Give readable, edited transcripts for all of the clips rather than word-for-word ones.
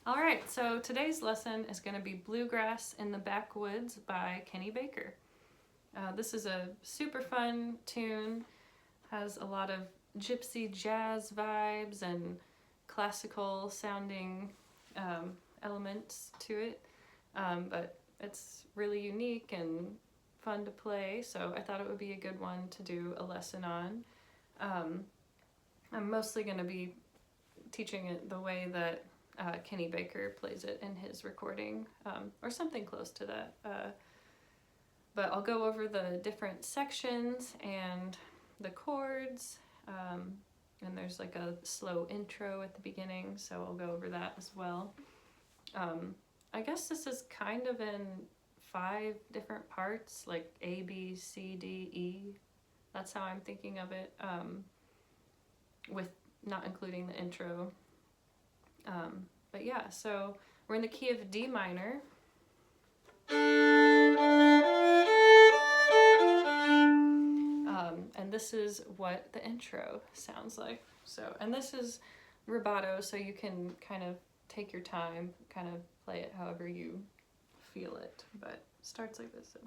Alright, so today's lesson is going to be Bluegrass in the Backwoods by Kenny Baker. This is a super fun tune, has a lot of gypsy jazz vibes and classical sounding elements to it, but it's really unique and fun to play, so I thought it would be a good one to do a lesson on. I'm mostly going to be teaching it the way that Kenny Baker plays it in his recording, or something close to that. But I'll go over the different sections and the chords, and there's like a slow intro at the beginning, so I'll go over that as well. I guess this is kind of in 5 different parts, like A, B, C, D, E. That's how I'm thinking of it, with not including the intro. But yeah, so we're in the key of D minor. And this is what the intro sounds like. So, and this is rubato, so you can kind of take your time, kind of play it however you feel it, but it starts like this. So.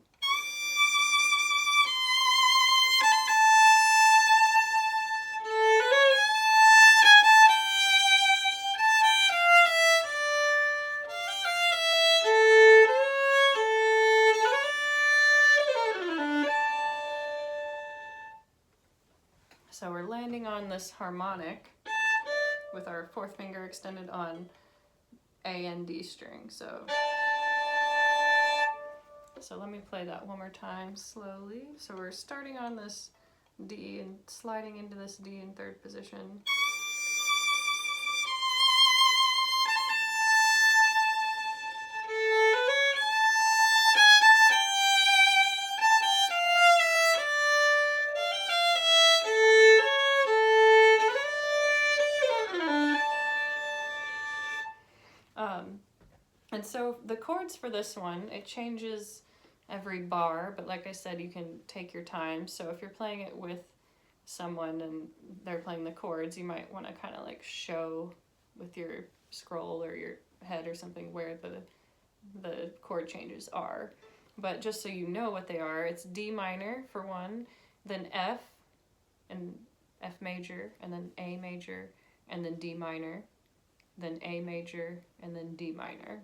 So we're landing on this harmonic with our 4th finger extended on A and D string. So let me play that one more time slowly. So we're starting on this D and sliding into this D in 3rd position. And so the chords for this one, it changes every bar, but like I said, you can take your time. So if you're playing it with someone and they're playing the chords, you might want to kind of like show with your scroll or your head or something where the chord changes are. But just so you know what they are, it's D minor for one, then F, and F major, and then A major, and then D minor, then A major, and then D minor.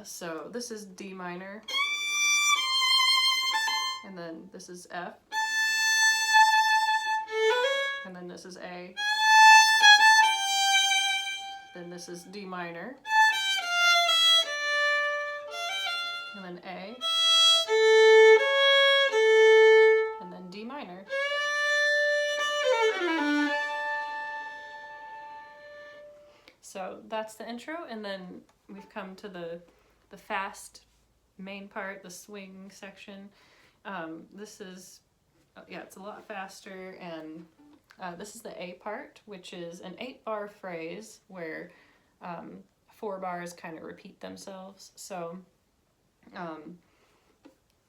So this is D minor, and then this is F, and then this is A, then this is D minor, and then A, and then D minor. So that's the intro, and then we've come to the fast main part, the swing section. This is, it's a lot faster, and this is the A part, which is an 8-bar phrase where 4 bars kind of repeat themselves. So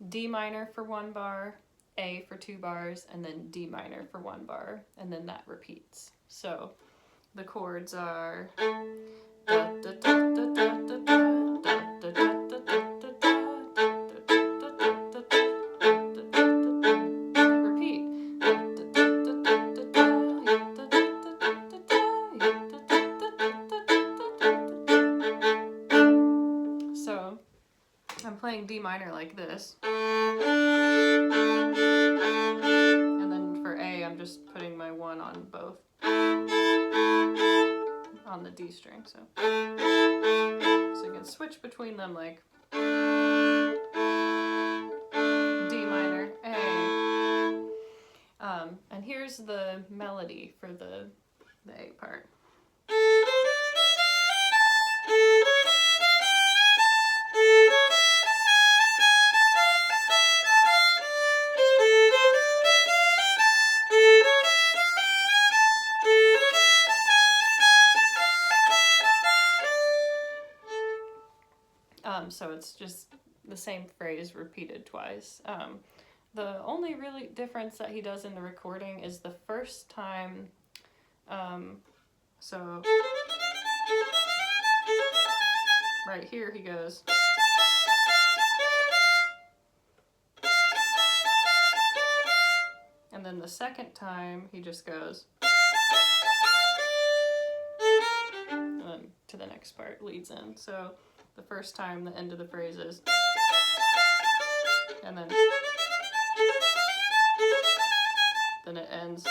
D minor for 1 bar, A for 2 bars, and then D minor for 1 bar, and then that repeats. So the chords are repeat. So I'm playing D minor like this. And then for A, I'm just putting my 1 on both. On the D string, so you can switch between them like D minor, A. And here's the melody for the A part. So it's just the same phrase repeated twice. The only really difference that he does in the recording is the first time, so here he goes. And then the second time he just goes. And then to the next part leads in. So the first time the end of the phrase is. And then it ends.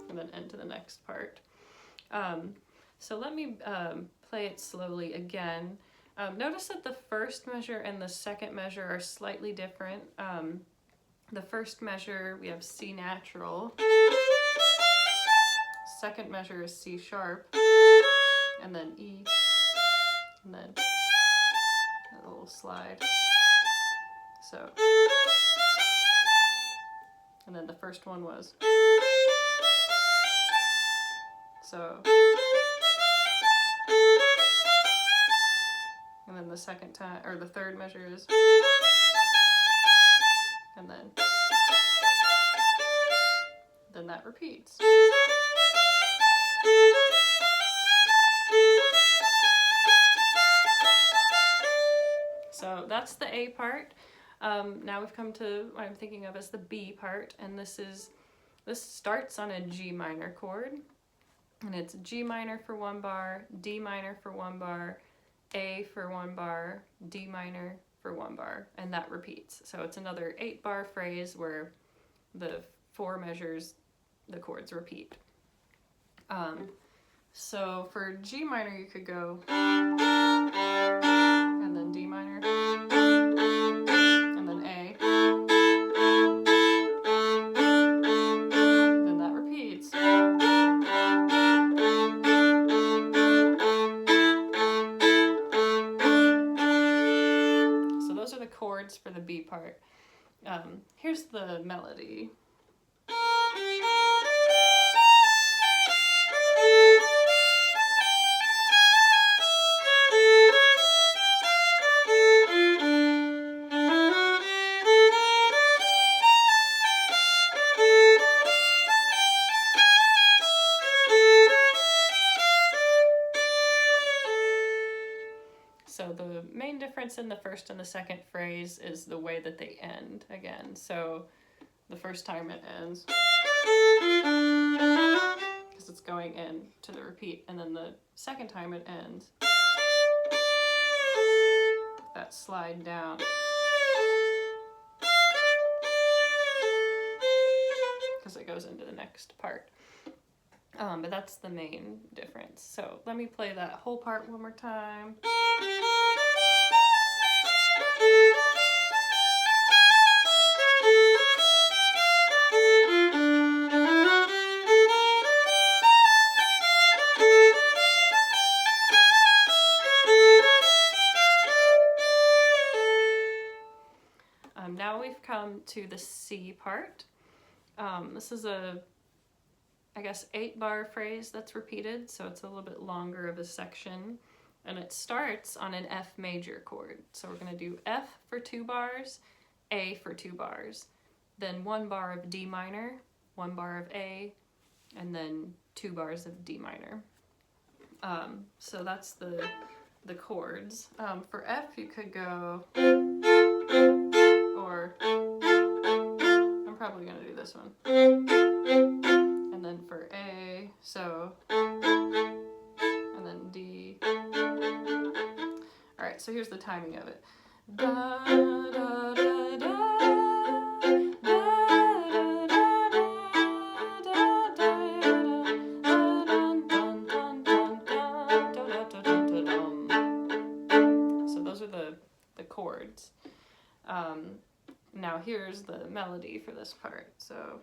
And then into the next part. So let me play it slowly again. Notice that the first measure and the second measure are slightly different. The first measure, we have C natural. Second measure is C sharp. And then E. And then a little slide. So. And then the first one was. So. And then the second time, or the third measure is. And then that repeats. So that's the A part. Now we've come to what I'm thinking of as the B part, and this starts on a G minor chord, and it's G minor for 1 bar, D minor for 1 bar, A for 1 bar, D minor for 1 bar, and that repeats. So it's another 8-bar phrase where the 4 measures, the chords repeat. So for G minor you could go and then D minor and then A, then that repeats. So those are the chords for the B part. Here's the melody. So the main difference in the first and the second phrase is the way that they end again. So the first time it ends because it's going in to the repeat, and then the second time it ends, that slide down. Because it goes into the next part. But that's the main difference. So let me play that whole part one more time. Now we've come to the C part. This is a, I guess, 8-bar phrase that's repeated, so it's a little bit longer of a section, and it starts on an F major chord. So we're going to do F for 2 bars, A for 2 bars, then 1 bar of D minor, 1 bar of A, and then 2 bars of D minor. So that's the chords. For F you could go, or I'm probably going to do this one. And then for A, so, and then D. Alright, so here's the timing of it. Da, da, da, da, da, so those are the chords. Now here's the melody for this part. So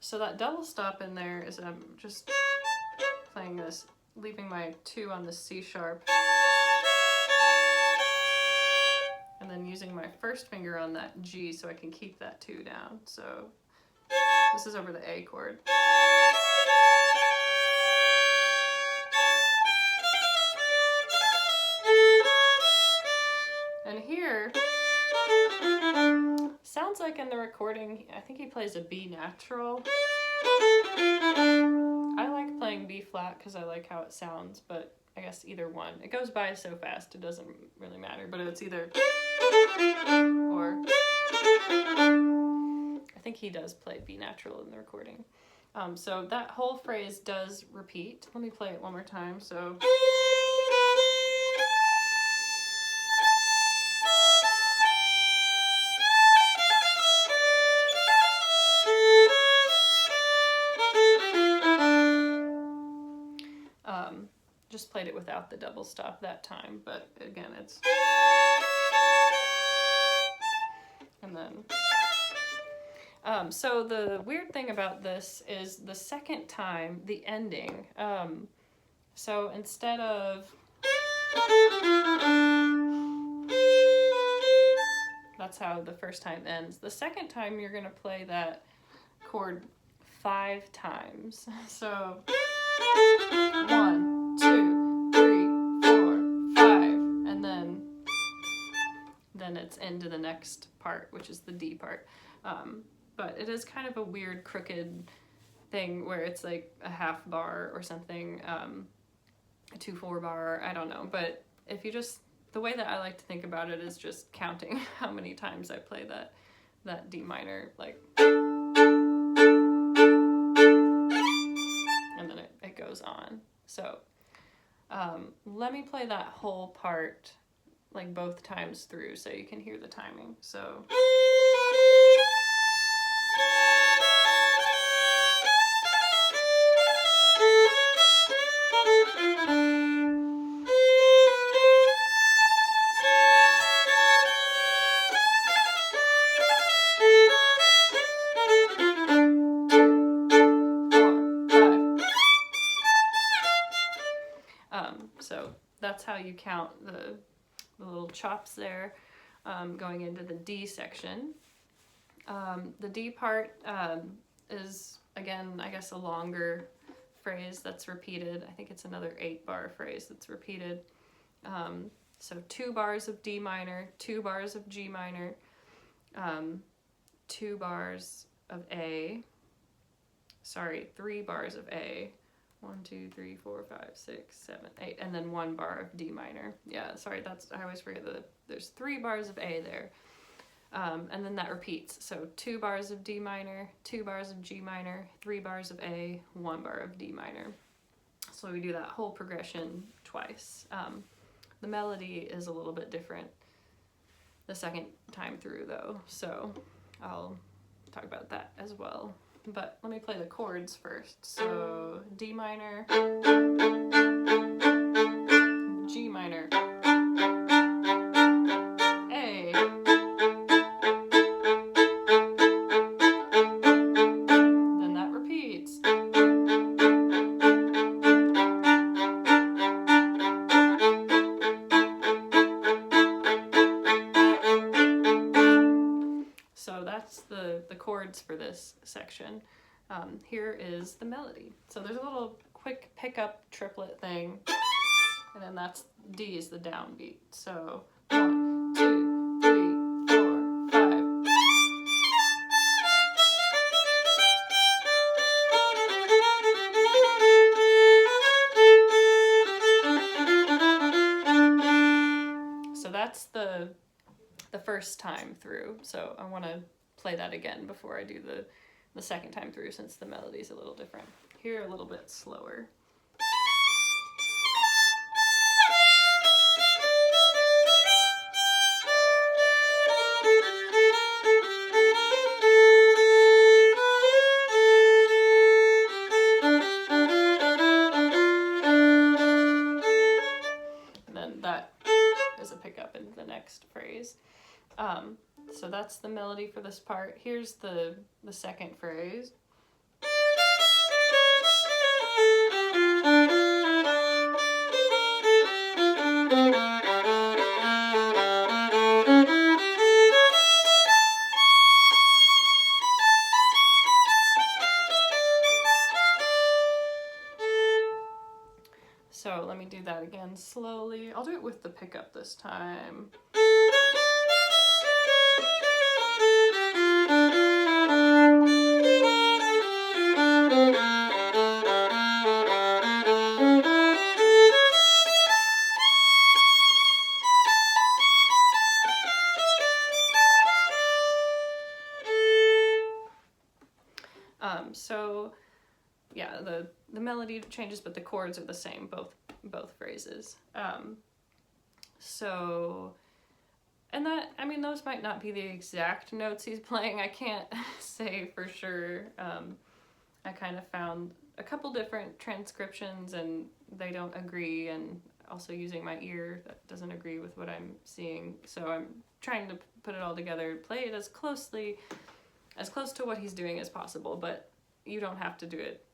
so that double stop in there is I'm just playing this, leaving my 2 on the C sharp, and then using my first finger on that G so I can keep that 2 down. So this is over the A chord. think he plays a B natural. I like playing B flat because I like how it sounds, but I guess either one. It goes by so fast, it doesn't really matter, but it's either or. I think he does play B natural in the recording. So that whole phrase does repeat. Let me play it one more time. So. Just played it without the double stop that time, but again, it's. And then. So the weird thing about this is the second time, the ending. So instead of. That's how the first time ends. The second time, you're going to play that chord 5 times. So 1, 2, 3, 4, 5, and then it's into the next part, which is the D part. But it is kind of a weird crooked thing where it's like a half bar or something, a 2/4 bar, I don't know. But if you just, the way that I like to think about it is just counting how many times I play that D minor, like, and then it goes on. So let me play that whole part like both times through so you can hear the timing. So. So that's how you count the little chops there, going into the D section. The D part is, again, I guess a longer phrase that's repeated. I think it's another 8-bar phrase that's repeated. So 2 bars of D minor, 2 bars of G minor, 2 bars of A, 3 bars of A, 1, 2, 3, 4, 5, 6, 7, 8, and then 1 bar of D minor. Yeah, sorry, I always forget that there's 3 bars of A there. And then that repeats. So 2 bars of D minor, 2 bars of G minor, 3 bars of A, 1 bar of D minor. So we do that whole progression twice. The melody is a little bit different the second time through though, so I'll talk about that as well. But let me play the chords first. So D minor, G minor, A, then that repeats. So that's the chords for this section. Here is the melody. So there's a little quick pickup triplet thing, and then that's D is the downbeat. So 1, 2, 3, 4, 5. So that's the first time through. So I want to play that again before I do the second time through, since the melody is a little different. Here, a little bit slower. And then that is a pickup into the next phrase. So that's the melody for this part. Here's the second phrase. So let me do that again slowly. I'll do it with the pickup this time. melody changes, but the chords are the same, both phrases. And that, I mean, those might not be the exact notes he's playing. I can't say for sure. I kind of found a couple different transcriptions and they don't agree, and also using my ear, that doesn't agree with what I'm seeing. So I'm trying to put it all together, play it as close to what he's doing as possible, but you don't have to do it.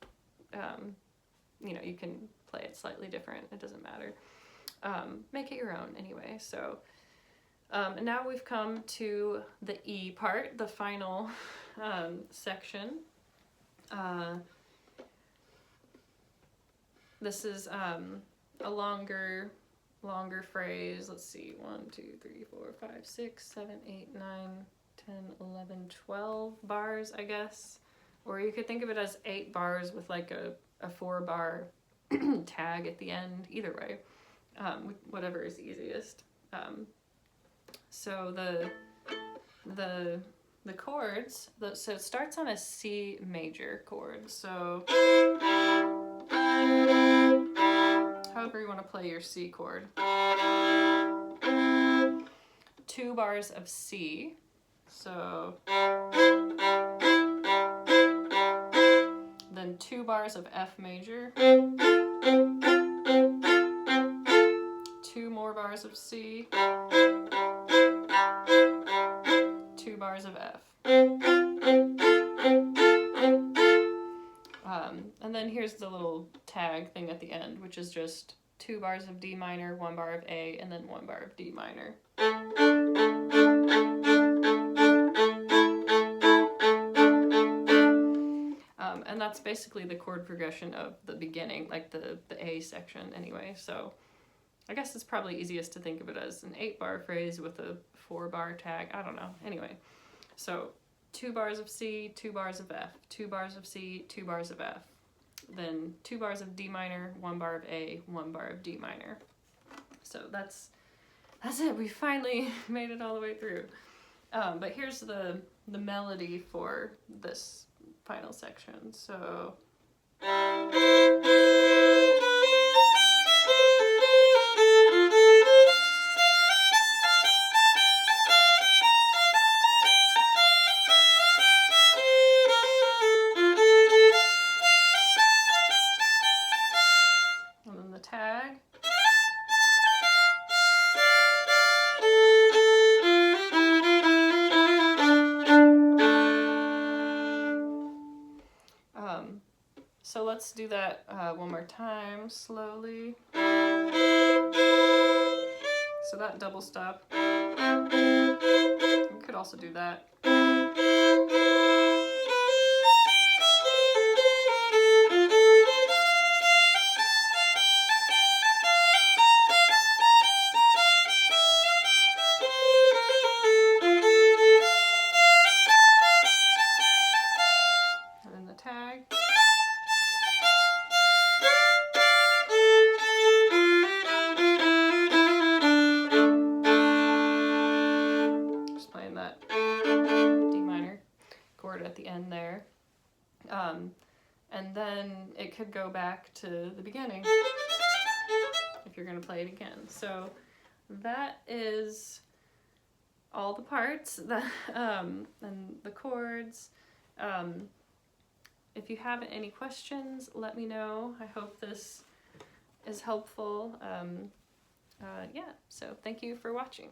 You know, you can play it slightly different. It doesn't matter. Make it your own anyway. So, and now we've come to the E part, the final section. This is a longer phrase. Let's see, 1, 2, 3, 4, 5, 6, 7, 8, 9, 10, 11, 12 bars, I guess. Or you could think of it as 8 bars with like a 4-bar tag at the end. Either way, whatever is easiest. So the chords, so it starts on a C major chord. So however you want to play your C chord. 2 bars of C. So then 2 bars of F major. 2 more bars of C. 2 bars of F. And then here's the little tag thing at the end, which is just 2 bars of D minor, 1 bar of A, and then 1 bar of D minor. And that's basically the chord progression of the beginning, like the A section anyway. So I guess it's probably easiest to think of it as an 8-bar phrase with a 4-bar tag. I don't know. Anyway, so 2 bars of C, 2 bars of F, 2 bars of C, 2 bars of F. Then 2 bars of D minor, 1 bar of A, 1 bar of D minor. So that's it. We finally made it all the way through. But here's the melody for this final section. So and then the tag. So let's do that one more time, slowly. So that double stop. We could also do that. And then the tag. At the end there, and then it could go back to the beginning if you're going to play it again. So that is all the parts that and the chords. If you have any questions, let me know. I hope this is helpful. Yeah, so thank you for watching.